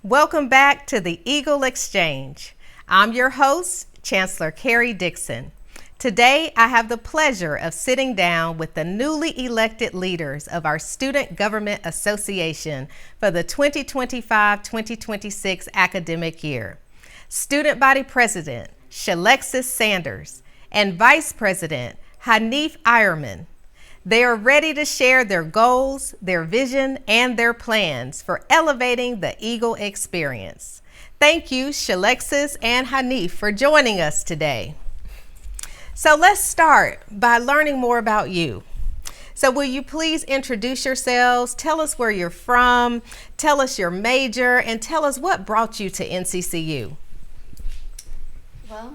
Welcome back to the Eagle Exchange. I'm your host, Chancellor Dixon. Today, I have the pleasure of sitting down with the newly elected leaders of our Student Government Association for the 2025-2026 academic year. Student Body President Sha'Lexus Sanders and Vice President Haneef Eiermann. They are ready to share their goals, their vision, and their plans for elevating the Eagle experience. Thank you, Sha'Lexus and Haneef, for joining us today. So let's start by learning more about you. So will you please introduce yourselves, tell us where you're from, tell us your major, and tell us what brought you to NCCU. Well,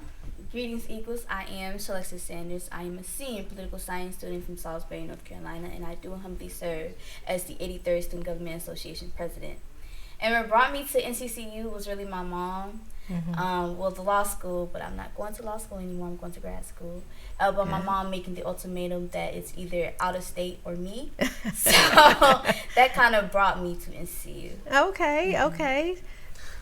greetings, Eagles. I am Sha'Lexus Sanders. I am a senior political science student from Salisbury, North Carolina, and I do humbly serve as the 83rd Student Government Association president. And what brought me to NCCU was really my mom. The law school, but I'm not going to law school anymore. I'm going to grad school. But my mom making the ultimatum that it's either out of state or me. So that kind of brought me to NCCU. Okay.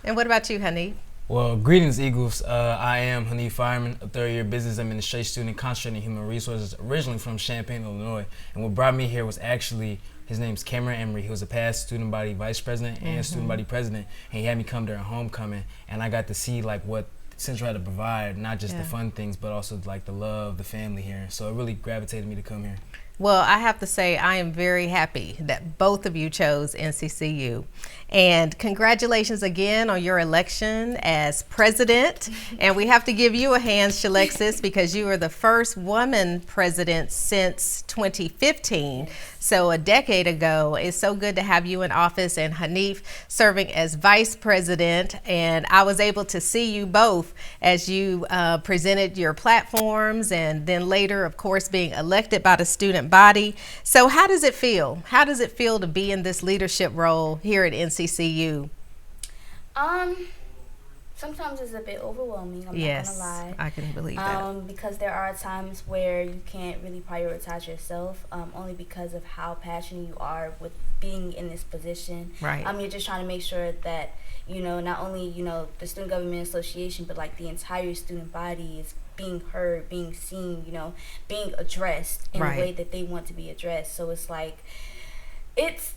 And what about you, Haneef? Well, greetings, Eagles. I am Haneef Eiermann, a third-year business administration student concentrating in human resources, originally from Champaign, Illinois. And what brought me here was actually, his name's Cameron Emery. He was a past student body vice president and student body president, and he had me come during homecoming, and I got to see like what Central had to provide, not just the fun things, but also like the love, the family here. So it really gravitated me to come here. Well, I have to say I am very happy that both of you chose NCCU. And congratulations again on your election as president. And we have to give you a hand, Sha'Lexus, because you are the first woman president since 2015. So a decade ago. It's so good to have you in office, and Haneef serving as vice president. And I was able to see you both as you presented your platforms, and then later, of course, being elected by the student body. So how does it feel? How does it feel to be in this leadership role here at NCCU? Sometimes it's a bit overwhelming, I'm not gonna lie. I can believe that. Because there are times where you can't really prioritize yourself, only because of how passionate you are with being in this position. Right. You're just trying to make sure that, not only, the Student Government Association, but like the entire student body is being heard, being seen, being addressed in the way that they want to be addressed. So it's like, it's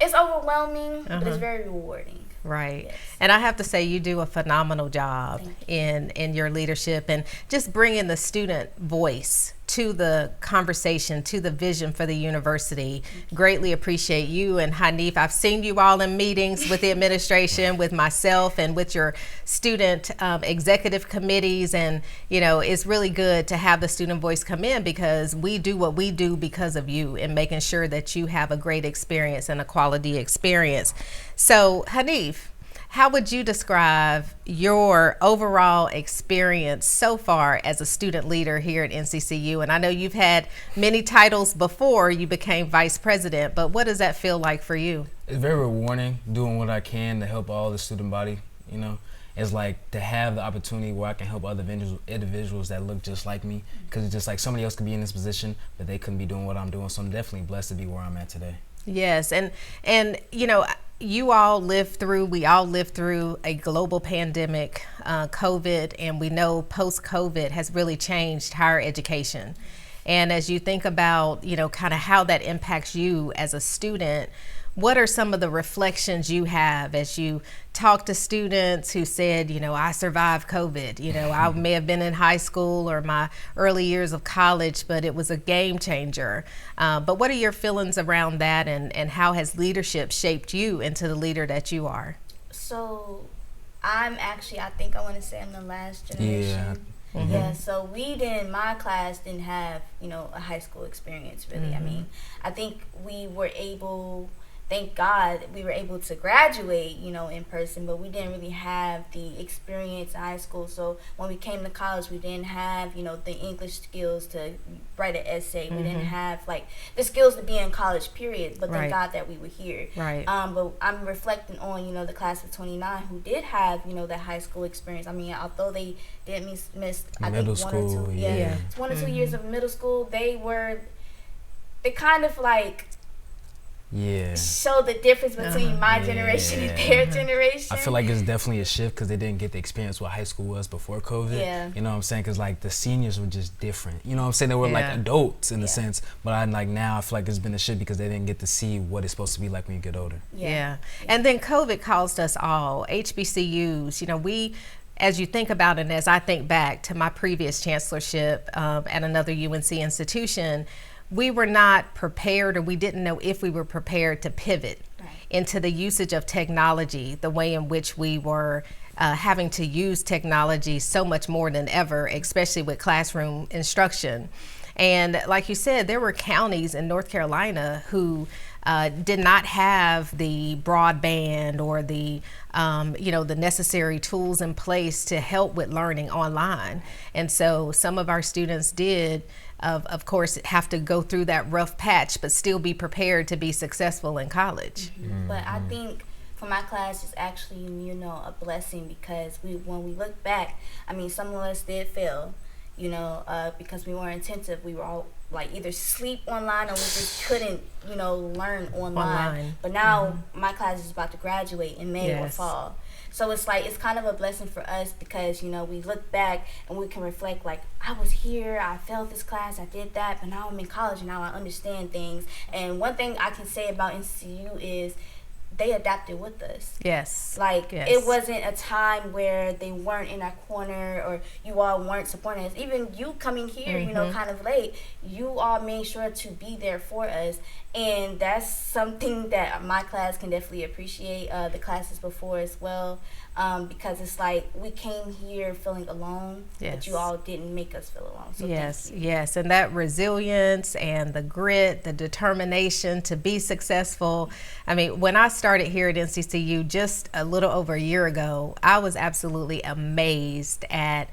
overwhelming, but it's very rewarding. Right. Yes. And I have to say you do a phenomenal job in your leadership and just bringing the student voice to the conversation, to the vision for the university. Greatly appreciate you and Haneef. I've seen you all in meetings with the administration, with myself, and with your student executive committees. And, it's really good to have the student voice come in, because we do what we do because of you and making sure that you have a great experience and a quality experience. So, Haneef, how would you describe your overall experience so far as a student leader here at NCCU? And I know you've had many titles before you became vice president, but what does that feel like for you? It's very rewarding doing what I can to help all the student body, It's like to have the opportunity where I can help other individuals that look just like me, because it's just like somebody else could be in this position, but they couldn't be doing what I'm doing. So I'm definitely blessed to be where I'm at today. Yes, and we all lived through a global pandemic, COVID, and we know post-COVID has really changed higher education. And as you think about, kind of how that impacts you as a student, what are some of the reflections you have as you talk to students who said, I survived COVID, I may have been in high school or my early years of college, but it was a game changer. But what are your feelings around that, and how has leadership shaped you into the leader that you are? So I think I want to say I'm the last generation. Yeah, so my class didn't have, a high school experience really. I think thank God we were able to graduate, in person, but we didn't really have the experience in high school. So when we came to college, we didn't have, the English skills to write an essay. We didn't have the skills to be in college, period. But thank God that we were here. Right. But I'm reflecting on, the class of 29 who did have, that high school experience. Although they did miss I think middle school, 1 or 2 years of middle school, they kind of show the difference between my generation and their generation. I feel like it's definitely a shift because they didn't get the experience what high school was before COVID. You know what I'm saying? Because like the seniors were just different. You know what I'm saying? They were like adults in a sense, but now I feel like it's been a shift because they didn't get to see what it's supposed to be like when you get older. And then COVID caused us all, HBCUs, you know, as you think about it, and as I think back to my previous chancellorship at another UNC institution, we were not prepared, or we didn't know if we were prepared to pivot into the usage of technology, the way in which we were having to use technology so much more than ever, especially with classroom instruction. And like you said, there were counties in North Carolina who did not have the broadband or the the necessary tools in place to help with learning online. And so some of our students did, of course, have to go through that rough patch, but still be prepared to be successful in college. But I think for my class, it's actually, a blessing because when we look back, I mean, some of us did fail, because we weren't attentive. We were all like either sleep online or we just couldn't, learn online. But now my class is about to graduate in May or fall. So it's like, it's kind of a blessing for us because, we look back and we can reflect like, I was here, I failed this class, I did that, but now I'm in college and now I understand things. And one thing I can say about NCCU is they adapted with us. It wasn't a time where they weren't in our corner or you all weren't supporting us. Even you coming here, kind of late, you all made sure to be there for us. And that's something that my class can definitely appreciate, the classes before as well, because it's like we came here feeling alone, but you all didn't make us feel alone. So yes, and that resilience and the grit, the determination to be successful. I mean, when I started here at NCCU just a little over a year ago, I was absolutely amazed at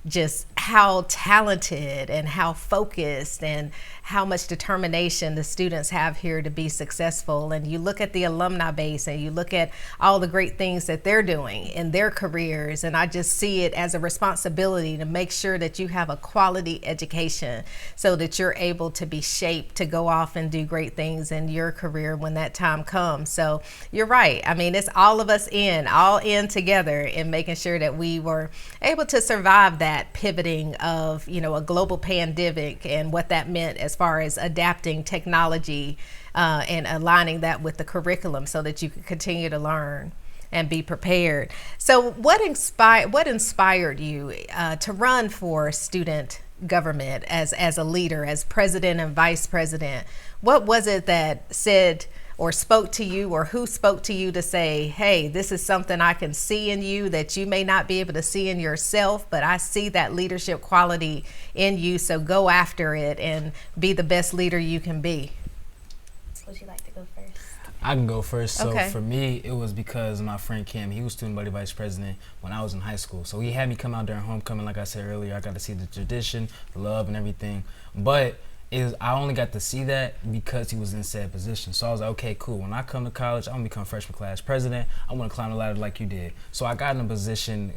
just how talented and how focused and how much determination the students have here to be successful. And you look at the alumni base and you look at all the great things that they're doing in their careers, and I just see it as a responsibility to make sure that you have a quality education so that you're able to be shaped to go off and do great things in your career when that time comes. So you're right. I mean, it's all of us all in together in making sure that we were able to survive that pivoting of a global pandemic and what that meant as far as adapting technology and aligning that with the curriculum so that you could continue to learn and be prepared. So what inspired you to run for student government as a leader, as president and vice president? What was it that said or spoke to you, or who spoke to you to say, hey, this is something I can see in you that you may not be able to see in yourself, but I see that leadership quality in you, so go after it and be the best leader you can be? Would you like to go first? I can go first. So for me, it was because my friend Cam, he was student body vice president when I was in high school. So he had me come out during homecoming. Like I said earlier, I got to see the tradition, the love and everything. But I only got to see that because he was in said position. So I was like, okay, cool. When I come to college, I'm gonna become freshman class president. I wanna climb the ladder like you did. So I got in a position,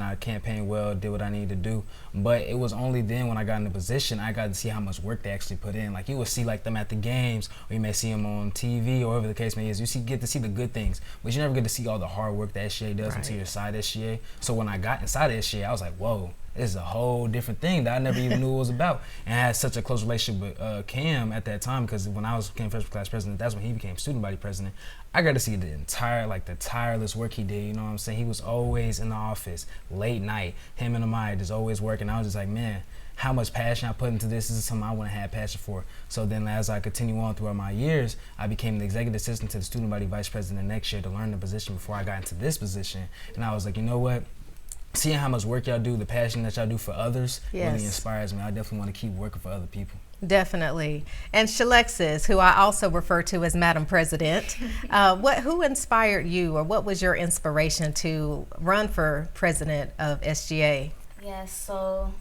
I campaigned well, did what I needed to do. But it was only then when I got in the position, I got to see how much work they actually put in. Like you would see like them at the games, or you may see them on TV, or whatever the case may is. Get to see the good things, but you never get to see all the hard work that SGA does until you're inside SGA. So when I got inside SGA, I was like, whoa, this is a whole different thing that I never even knew it was about. And I had such a close relationship with Cam at that time, because when I became freshman class president, that's when he became student body president. I got to see the tireless work he did, He was always in the office, late night, him and Amaya just always working. I was just like, man, how much passion I put into this. This is something I want to have passion for. So then as I continue on throughout my years, I became the executive assistant to the student body vice president next year to learn the position before I got into this position. And I was like, you know what? Seeing how much work y'all do, the passion that y'all do for others, really inspires me. I definitely want to keep working for other people. Definitely. And Sha'Lexus, who I also refer to as Madam President, who inspired you, or what was your inspiration to run for president of SGA? Yes, so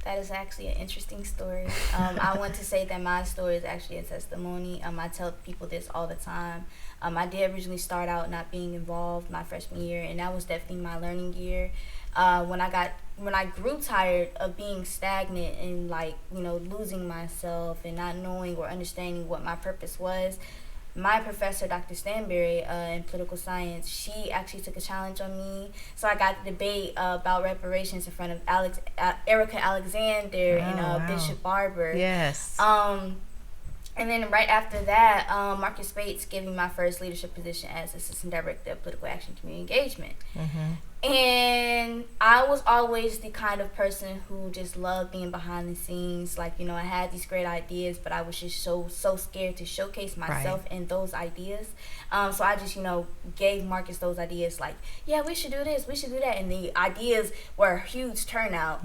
that is actually an interesting story. I want to say that my story is actually a testimony. I tell people this all the time. I did originally start out not being involved my freshman year, and that was definitely my learning year. When I grew tired of being stagnant and losing myself and not knowing or understanding what my purpose was, my professor, Dr. Stanberry, in political science, she actually took a challenge on me. So I got to debate about reparations in front of Erica Alexander and Bishop Barber. Yes. And then right after that, Marcus Bates gave me my first leadership position as Assistant Director of Political Action Community Engagement. And I was always the kind of person who just loved being behind the scenes. Like, I had these great ideas, but I was just so scared to showcase myself in those ideas. So I just, gave Marcus those ideas like, yeah, we should do this, we should do that. And the ideas were a huge turnout.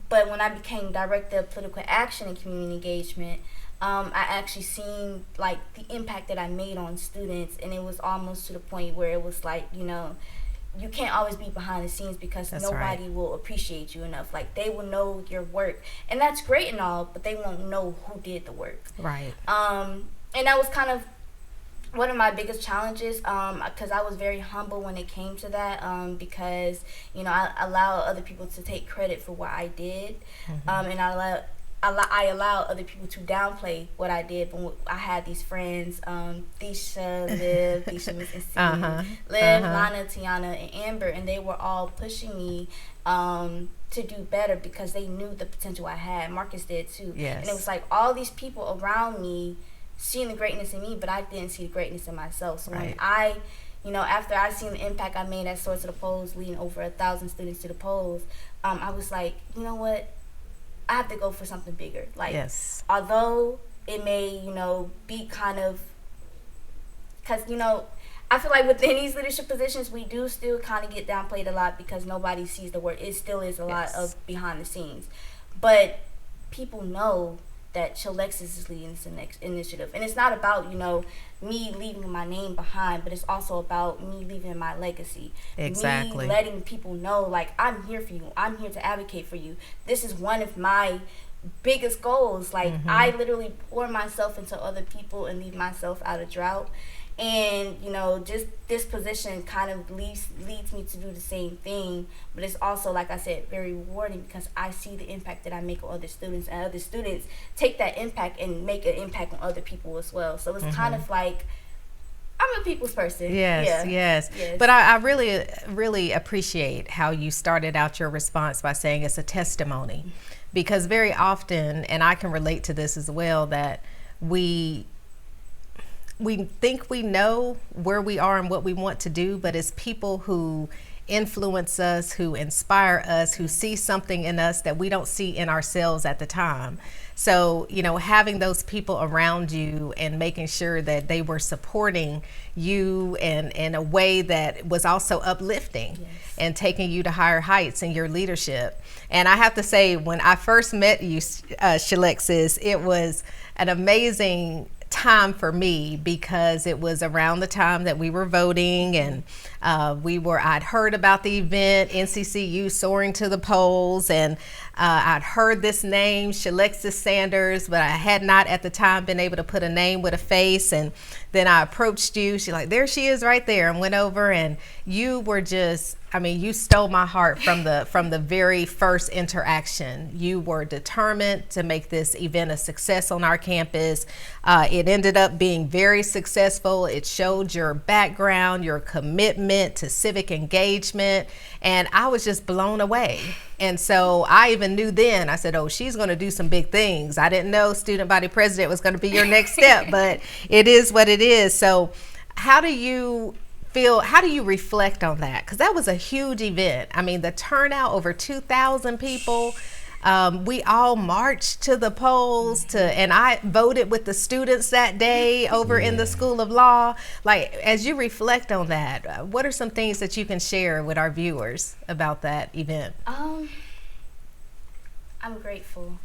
But when I became Director of Political Action and Community Engagement, I actually seen like the impact that I made on students, and it was almost to the point where it was like, you can't always be behind the scenes because nobody will appreciate you enough. Like, they will know your work, and that's great and all, but they won't know who did the work. Right. And that was kind of one of my biggest challenges, because I was very humble when it came to that, because I allow other people to take credit for what I did, and I allow other people to downplay what I did. But I had these friends, Thisha, Liv, Thisha, Miss NCCU, Liv, Lana, Tiana, and Amber, and they were all pushing me to do better because they knew the potential I had. Marcus did too. Yes. And it was like all these people around me seeing the greatness in me, but I didn't see the greatness in myself. So when I, after I seen the impact I made at Source of the Polls, leading over 1,000 students to the polls, I was like, you know what? I have to go for something bigger. Like, although it may, be kind of, because, I feel like within these leadership positions, we do still kind of get downplayed a lot because nobody sees the work. It still is a lot of behind the scenes. But people know that Sha'Lexus is leading this next initiative. And it's not about, me leaving my name behind, but it's also about me leaving my legacy. Exactly. Me letting people know, like, I'm here for you. I'm here to advocate for you. This is one of my biggest goals. Like, I literally pour myself into other people and leave myself out of drought. And, just this position kind of leads me to do the same thing. But it's also, like I said, very rewarding because I see the impact that I make on other students. And other students take that impact and make an impact on other people as well. So it's kind of like, I'm a people's person. Yes. But I really, really appreciate how you started out your response by saying it's a testimony. Because very often, and I can relate to this as well, that we think we know where we are and what we want to do, but it's people who influence us, who inspire us, who see something in us that we don't see in ourselves at the time. So, having those people around you and making sure that they were supporting you in a way that was also uplifting and taking you to higher heights in your leadership. And I have to say, when I first met you, Sha'Lexus, it was an amazing time for me because it was around the time that we were voting, and I'd heard about the event, NCCU soaring to the polls, and I'd heard this name, Sha'Lexus Sanders, but I had not at the time been able to put a name with a face. And then I approached you. She's like, there she is right there, and went over, and you were just, you stole my heart from the very first interaction. You were determined to make this event a success on our campus. It ended up being very successful. It showed your background, your commitment to civic engagement, and I was just blown away. And so I even knew then, I said, oh, she's going to do some big things. I didn't know student body president was going to be your next step, but it is what it is. So how do you feel, how do you reflect on that? Because that was a huge event. The turnout, over 2,000 people. We all marched to the polls and I voted with the students that day over in the School of Law. Like, as you reflect on that, what are some things that you can share with our viewers about that event? I'm grateful.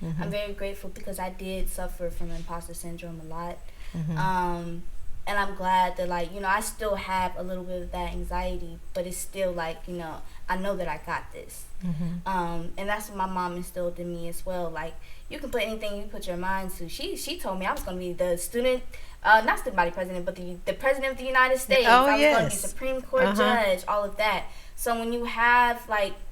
I'm very grateful because I did suffer from imposter syndrome a lot. And I'm glad that, I still have a little bit of that anxiety, but it's still I know that I got this. And that's what my mom instilled in me as well. Like, you can put anything you put your mind to. She told me I was going to be the student, not student body president, but the president of the United States. I was going to be Supreme Court judge, all of that. So when you have,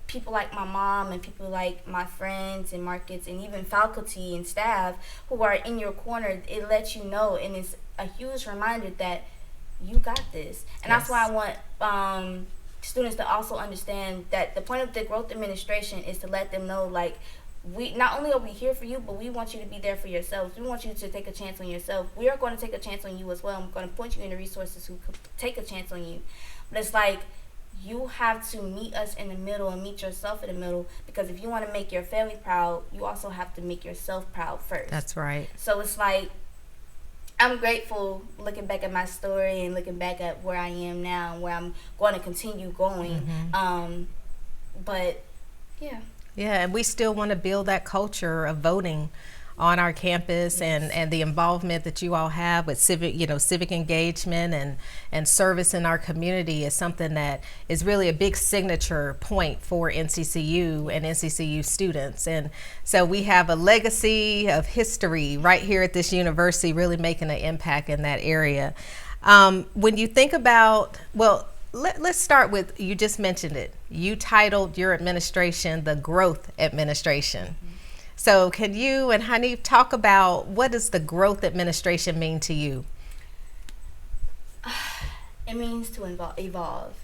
people like my mom and people like my friends and markets and even faculty and staff who are in your corner, it lets you know, and it's a huge reminder that you got this. And that's why I want students to also understand that the point of the growth administration is to let them know, like, we not only are we here for you, but we want you to be there for yourselves. We want you to take a chance on yourself. We are going to take a chance on you as well. I'm going to point you in the resources who could take a chance on you. But it's like, you have to meet us in the middle and meet yourself in the middle, because if you want to make your family proud, you also have to make yourself proud first. That's right. So it's like, I'm grateful looking back at my story and looking back at where I am now and where I'm going to continue going. But yeah. Yeah, and we still want to build that culture of voting on our campus, and the involvement that you all have with civic engagement and service in our community is something that is really a big signature point for NCCU and NCCU students. And so we have a legacy of history right here at this university, really making an impact in that area. When you think about, well, let's start with, you just mentioned it. You titled your administration the Growth Administration. So can you and Haneef talk about, what does the Growth Administration mean to you? It means to evolve.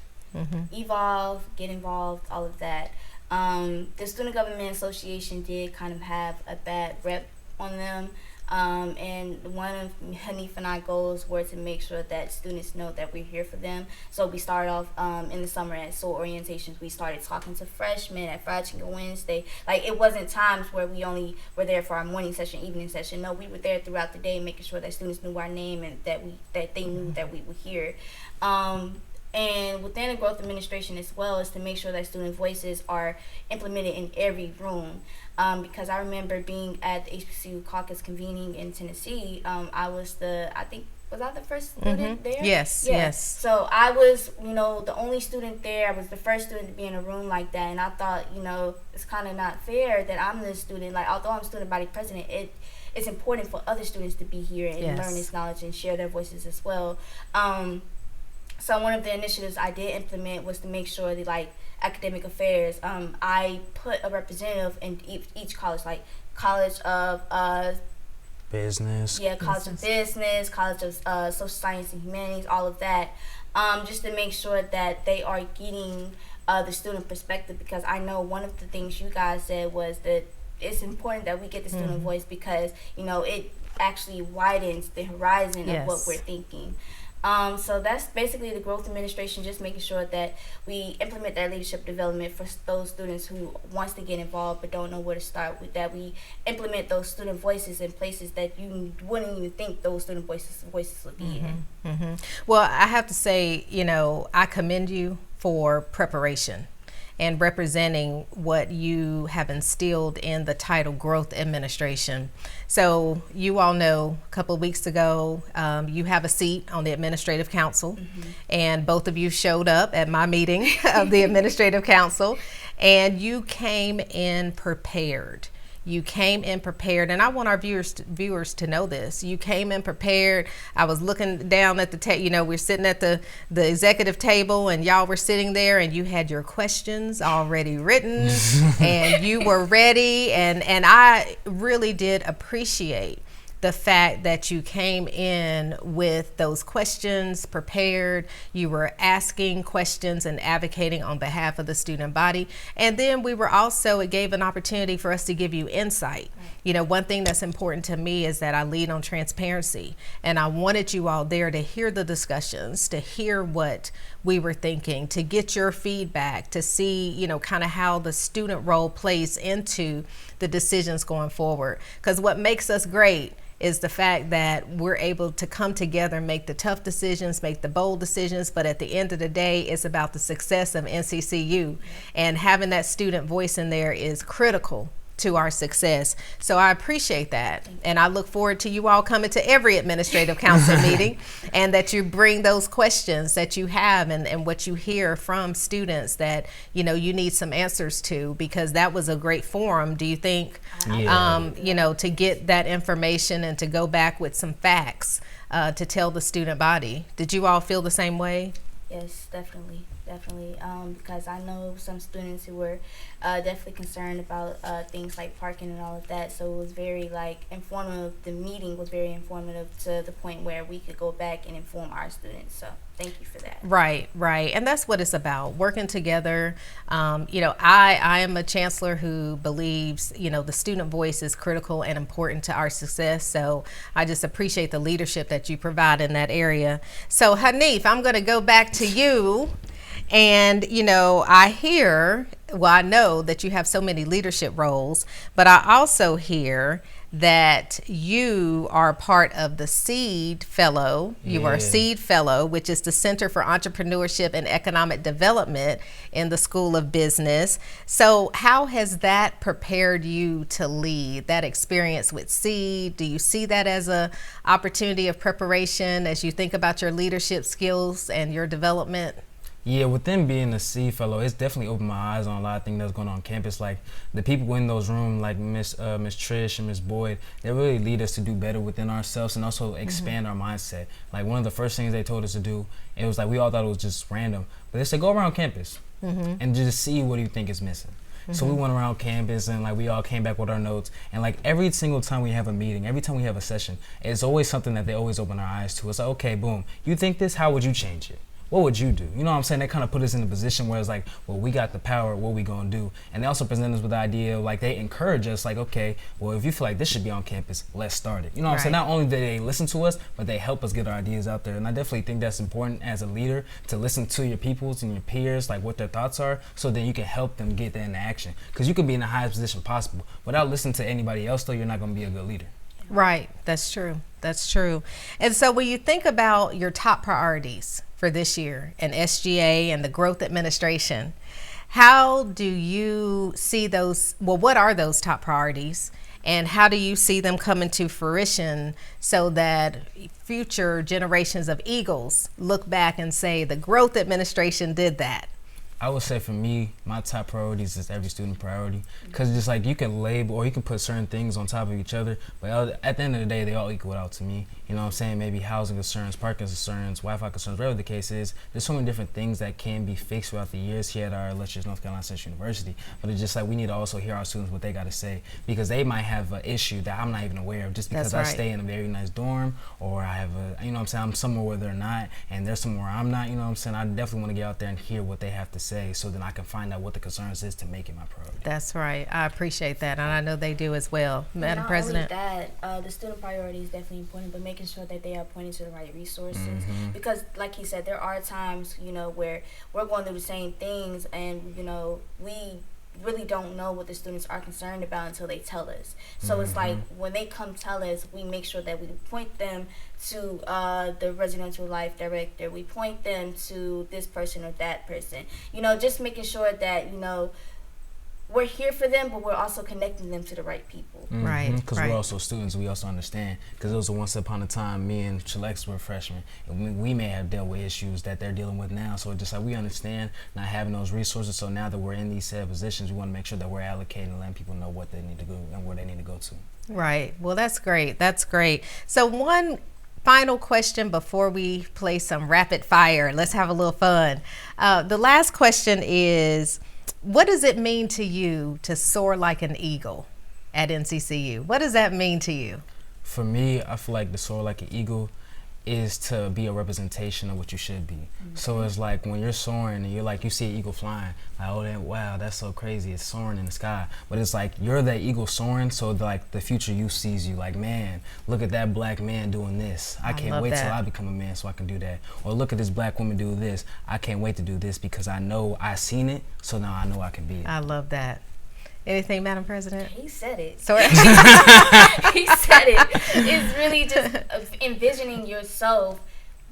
Evolve, get involved, all of that. The Student Government Association did kind of have a bad rep on them. And one of Haneef and I goals were to make sure that students know that we're here for them. So we started off in the summer at SOUL orientations. We started talking to freshmen at Fried Chicken Wednesday. Like, it wasn't times where we only were there for our morning session, evening session. No, we were there throughout the day, making sure that students knew our name and that they knew that we were here. And within the growth administration as well is to make sure that student voices are implemented in every room. Because I remember being at the HBCU caucus convening in Tennessee. Was I the first student there? Yes. So I was, the only student there. I was the first student to be in a room like that. And I thought, it's kind of not fair that I'm the student. Like, although I'm student body president, it's important for other students to be here and learn this knowledge and share their voices as well. So one of the initiatives I did implement was to make sure that, like, academic affairs, I put a representative in each college, like College of Business. Yeah, College of Business, College of Social Science and Humanities, all of that, just to make sure that they are getting the student perspective, because I know one of the things you guys said was that it's important that we get the student voice, because, it actually widens the horizon of what we're thinking. So that's basically the growth administration, just making sure that we implement that leadership development for those students who wants to get involved but don't know where to start with, that we implement those student voices in places that you wouldn't even think those student voices would be in. Well, I have to say, I commend you for preparation and representing what you have instilled in the title Growth Administration. So you all know a couple of weeks ago, you have a seat on the Administrative Council, and both of you showed up at my meeting of the Administrative Council, and you came in prepared. You came in prepared, and I want our viewers to know this. You came in prepared. I was looking down at the table. We're sitting at the executive table, and y'all were sitting there, and you had your questions already written, and you were ready. And I really did appreciate the fact that you came in with those questions prepared. You were asking questions and advocating on behalf of the student body. And then it gave an opportunity for us to give you insight. One thing that's important to me is that I lead on transparency, and I wanted you all there to hear the discussions, to hear what we were thinking, to get your feedback, to see, kind of how the student role plays into the decisions going forward. Because what makes us great is the fact that we're able to come together, make the tough decisions, make the bold decisions, but at the end of the day, it's about the success of NCCU, and having that student voice in there is critical to our success. So I appreciate that, and I look forward to you all coming to every Administrative Council meeting, and that you bring those questions that you have and what you hear from students that you need some answers to, because that was a great forum. Do you think to get that information and to go back with some facts to tell the student body? Did you all feel the same way? Yes, definitely. definitely. Because I know some students who were definitely concerned about things like parking and all of that. So it was very informative. The meeting was very informative to the point where we could go back and inform our students. So thank you for that. Right, right. And that's what it's about, working together. I am a chancellor who believes, the student voice is critical and important to our success. So I just appreciate the leadership that you provide in that area. So Haneef, I'm going to go back to you. And, I know that you have so many leadership roles, but I also hear that you are part of the SEED Fellow. You are a SEED Fellow, which is the Center for Entrepreneurship and Economic Development in the School of Business. So how has that prepared you to lead, that experience with SEED? Do you see that as an opportunity of preparation as you think about your leadership skills and your development? Yeah, with them being a C fellow, it's definitely opened my eyes on a lot of things that's going on campus. Like the people in those rooms, like Miss Trish and Miss Boyd, they really lead us to do better within ourselves and also expand our mindset. Like one of the first things they told us to do, it was like we all thought it was just random, but they said go around campus and just see what you think is missing. So we went around campus and we all came back with our notes, and every single time we have a meeting, every time we have a session, it's always something that they always open our eyes to. It's like, okay, boom, you think this, how would you change it? What would you do? You know what I'm saying? They kind of put us in a position where it's like, well, we got the power, what we gonna do? And they also present us with the idea of they encourage us okay, well, if you feel like this should be on campus, let's start it. You know what I'm saying? Not only do they listen to us, but they help us get our ideas out there. And I definitely think that's important as a leader, to listen to your peoples and your peers, what their thoughts are, so then you can help them get that into action. Because you can be in the highest position possible. Without listening to anybody else, though, you're not gonna be a good leader. Right, that's true. That's true. And so when you think about your top priorities for this year and SGA and the growth administration, how do you see those? Well, what are those top priorities, and how do you see them coming to fruition so that future generations of Eagles look back and say the growth administration did that? I would say for me, my top priorities is every student priority, because just you can label or you can put certain things on top of each other, but at the end of the day, they all equal out to me. You know what I'm saying? Maybe housing concerns, parking concerns, Wi-Fi concerns, whatever the case is. There's so many different things that can be fixed throughout the years here at our illustrious North Carolina Central University, but it's just we need to also hear our students what they got to say, because they might have an issue that I'm not even aware of just because I stay in a very nice dorm, or I have I'm somewhere where they're not and they're somewhere I'm not. You know what I'm saying? I definitely want to get out there and hear what they have to say, so then I can find out what the concerns is to make it my priority. That's right. I appreciate that, and I know they do as well. Madam President? Not only that, the student priority is definitely important, but making sure that they are pointed to the right resources. Because, like he said, there are times, where we're going through the same things, and, we really don't know what the students are concerned about until they tell us. So it's when they come tell us, we make sure that we point them to the residential life director. We point them to this person or that person. Just making sure that, we're here for them, but we're also connecting them to the right people. Right. Because we're also students, we also understand. Because it was once upon a time, me and Sha'Lexus were freshmen, and we may have dealt with issues that they're dealing with now. So it's just we understand not having those resources. So now that we're in these set positions, we want to make sure that we're allocating and letting people know what they need to do and where they need to go to. Right. Well, that's great. That's great. So one final question before we play some rapid fire. Let's have a little fun. The last question is, what does it mean to you to soar like an eagle at NCCU? What does that mean to you? For me, I feel like to soar like an eagle is to be a representation of what you should be. So it's when you're soaring and you're you see an eagle flying, wow, that's so crazy, it's soaring in the sky. But it's you're that eagle soaring, so the future you sees you man, look at that black man doing this. I can't wait till I become a man so I can do that. Or look at this black woman do this. I can't wait to do this because I know I seen it, so now I know I can be it. I love that. Anything, Madam President? He said it. Sorry. He said it. It's really just envisioning yourself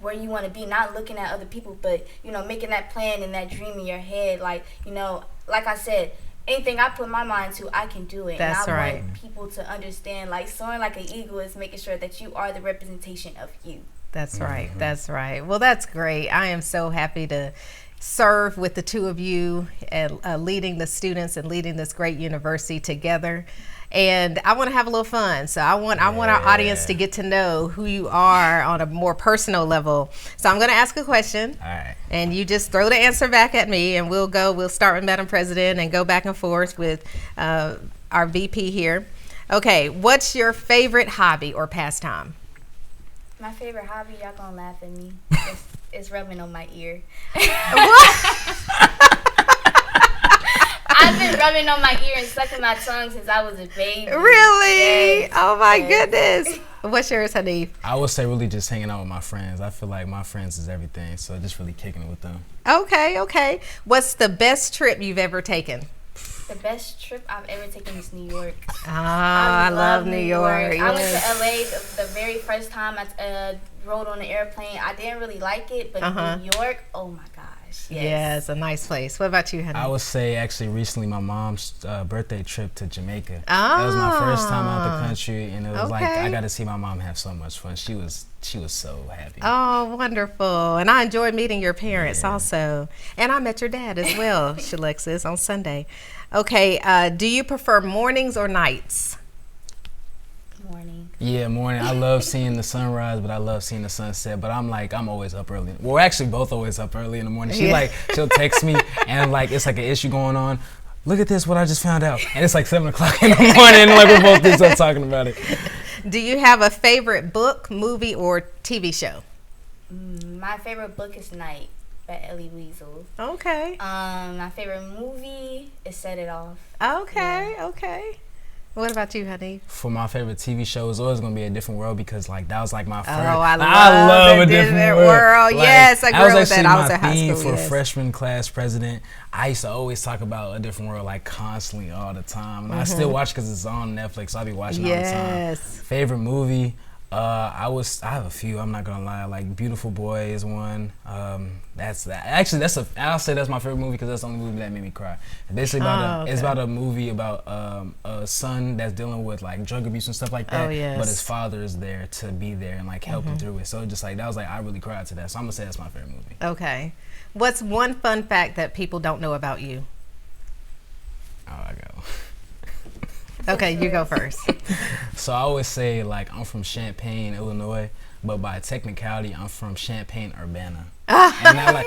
where you want to be, not looking at other people, but, making that plan and that dream in your head. Like I said, anything I put my mind to, I can do it. That's and I right. want people to understand, soaring like an eagle is making sure that you are the representation of you. That's right. That's right. Well, that's great. I am so happy to serve with the two of you and leading the students and leading this great university together. and I want to have a little fun. So I want our audience to get to know who you are on a more personal level. So I'm going to ask a question. All right. And you just throw the answer back at me, and we'll start with Madam President and go back and forth with our VP here. Okay, what's your favorite hobby or pastime? My favorite hobby, y'all gonna laugh at me. It's rubbing on my ear. What? I've been rubbing on my ear and sucking my tongue since I was a baby. Really? Yes. Oh my goodness. What's yours, Haneef? I would say really just hanging out with my friends. I feel like my friends is everything, so just really kicking it with them. Okay. What's the best trip you've ever taken? The best trip I've ever taken is New York. I love New York. I went to LA the very first time I rode on the airplane. I didn't really like it, but New York, oh my gosh. Yeah, it's a nice place. What about you, honey? I would say actually recently my mom's birthday trip to Jamaica. That was my first time out the country, and it was like I got to see my mom have so much fun. She was so happy. Oh, wonderful. And I enjoyed meeting your parents also. And I met your dad as well, Sha'Lexus, on Sunday. Okay, do you prefer mornings or nights? Morning. Yeah, morning. I love seeing the sunrise, but I love seeing the sunset. But I'm always up early. We're actually both always up early in the morning. She'll text me, and it's like an issue going on. Look at this, what I just found out. And it's like 7 o'clock in the morning, and we're both just up talking about it. Do you have a favorite book, movie, or TV show? My favorite book is Night by Ellie Weasel. Okay. My favorite movie is Set It Off. Okay. What about you, honey? For my favorite TV show, it's always gonna be A Different World because that was like my first. Oh, I love A Different World. Yes, I grew up with that. I was in high school. For freshman class president, I used to always talk about A Different World constantly all the time, and I still watch because it's on Netflix. So I'll be watching all the time. Favorite movie. I have a few. I'm not gonna lie. Beautiful Boy is one. That's that. Actually, I'll say that's my favorite movie because that's the only movie that made me cry. It's basically it's about a movie about a son that's dealing with drug abuse and stuff like that. Oh, yes. But his father is there to be there and help him through it. So just that was I really cried to that. So I'm gonna say that's my favorite movie. Okay. What's one fun fact that people don't know about you? Oh, I go. Okay, you go first. So I always say I'm from Champaign, Illinois, but by technicality I'm from Champaign, Urbana. And now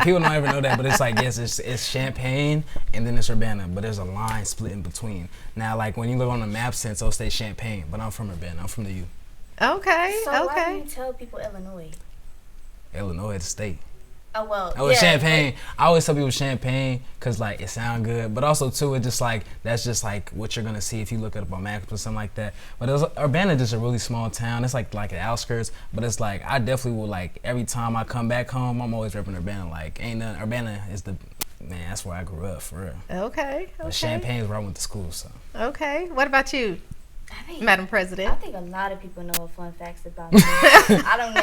people don't ever know that, but it's yes, it's Champaign and then it's Urbana, but there's a line split in between. Now when you look on the map sense, it'll say Champaign, but I'm from Urbana. I'm from the U. Okay. So why do you tell people Illinois? Illinois, the state. Oh, well, Champagne. I always tell people Champagne because it sound good, but also too it just that's just what you're gonna see if you look it up on maps or something like that. But Urbana is just a really small town. It's like the outskirts, but it's I definitely will every time I come back home, I'm always repping Urbana. Ain't nothing. Urbana is that's where I grew up for real. Okay. But Champagne is where I went to school. So. Okay. What about you, Madam President? I think a lot of people know fun facts about me. I don't know.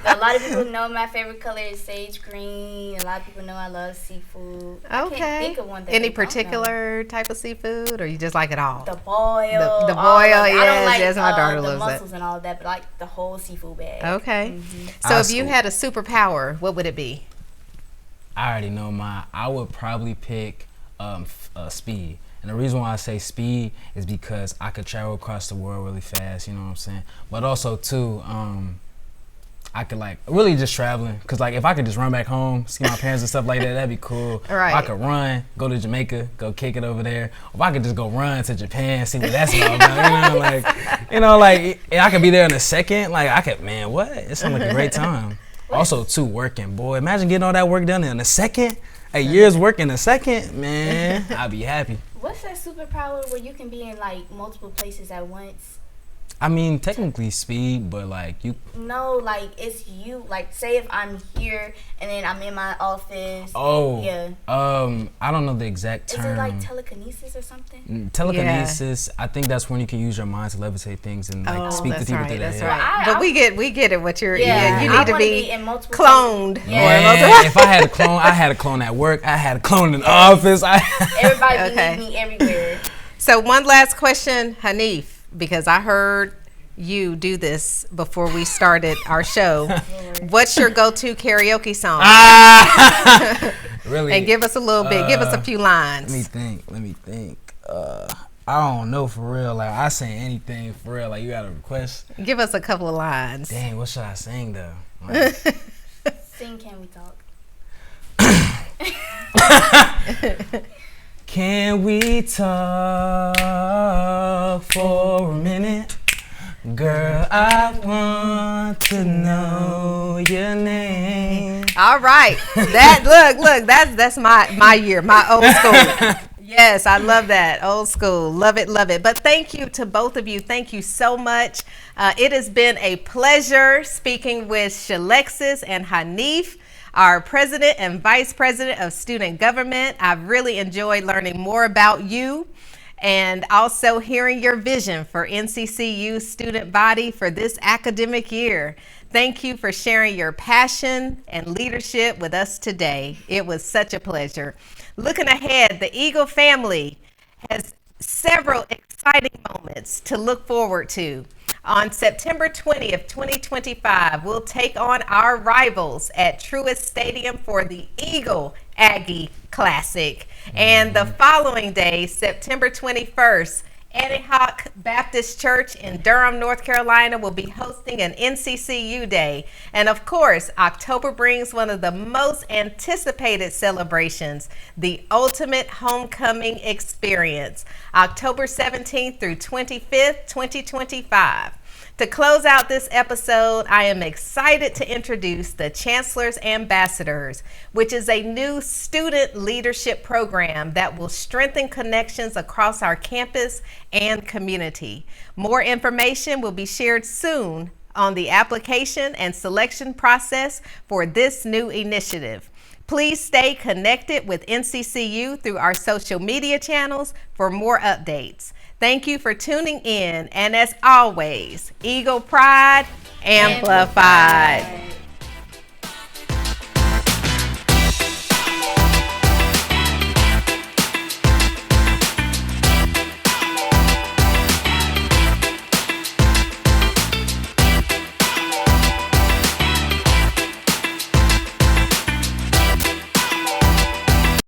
A lot of people know my favorite color is sage green. A lot of people know I love seafood. Okay. I can't think of one that Any they don't particular type of seafood, or you just like it all? The boil. The boil, I don't like yes, my daughter the loves mussels it. and all of that, but the whole seafood bag. Okay. So if you had a superpower, what would it be? I already know mine. I would probably pick speed. And the reason why I say speed is because I could travel across the world really fast, you know what I'm saying? But also too, I could really just traveling. Cause if I could just run back home, see my parents and stuff like that, that'd be cool. Right. If I could run, go to Jamaica, go kick it over there. If I could just go run to Japan, see what that's all about, and I could be there in a second. I could, man, what? It sounds like a great time. Also too, working, boy. Imagine getting all that work done in a second. A year's work in a second, man. I'd be happy. What's that superpower where you can be in multiple places at once? I mean, technically speed, but you. No, it's you. Say if I'm here and then I'm in my office. Oh. Yeah. I don't know the exact term. Is it telekinesis or something? Telekinesis. Yeah. I think that's when you can use your mind to levitate things and speak to people through their head. That's right. But we get it. What you're. Yeah. You need to be cloned. Yeah. If I had a clone, I had a clone at work. I had a clone in the office. Everybody needs me everywhere. So one last question, Haneef. Because I heard you do this before we started our show. What's your go-to karaoke song? Really? And give us a little bit. Give us a few lines. Let me think. I don't know for real. Like I sing anything for real. Like you got a request? Give us a couple of lines. Dang, what should I sing though? Like, Sing Can We Talk? can we talk for a minute? Girl, I want to know your name. All right. Look, that's my year, my old school. Yes, I love that. Old school. Love it, love it. But thank you to both of you. Thank you so much. It has been a pleasure speaking with Sha'Lexus and Haneef, our president and vice president of student government. I've really enjoyed learning more about you and also hearing your vision for NCCU student body for this academic year. Thank you for sharing your passion and leadership with us today. It was such a pleasure. Looking ahead, the Eagle family has several exciting moments to look forward to. On September 20th, 2025, we'll take on our rivals at Truist Stadium for the Eagle Aggie Classic. And the following day, September 21st, Antioch Baptist Church in Durham, North Carolina will be hosting an NCCU Day. And of course, October brings one of the most anticipated celebrations, the Ultimate Homecoming Experience, October 17th through 25th, 2025. To close out this episode, I am excited to introduce the Chancellor's Ambassadors, which is a new student leadership program that will strengthen connections across our campus and community. More information will be shared soon on the application and selection process for this new initiative. Please stay connected with NCCU through our social media channels for more updates. Thank you for tuning in, and as always, Eagle Pride Amplified.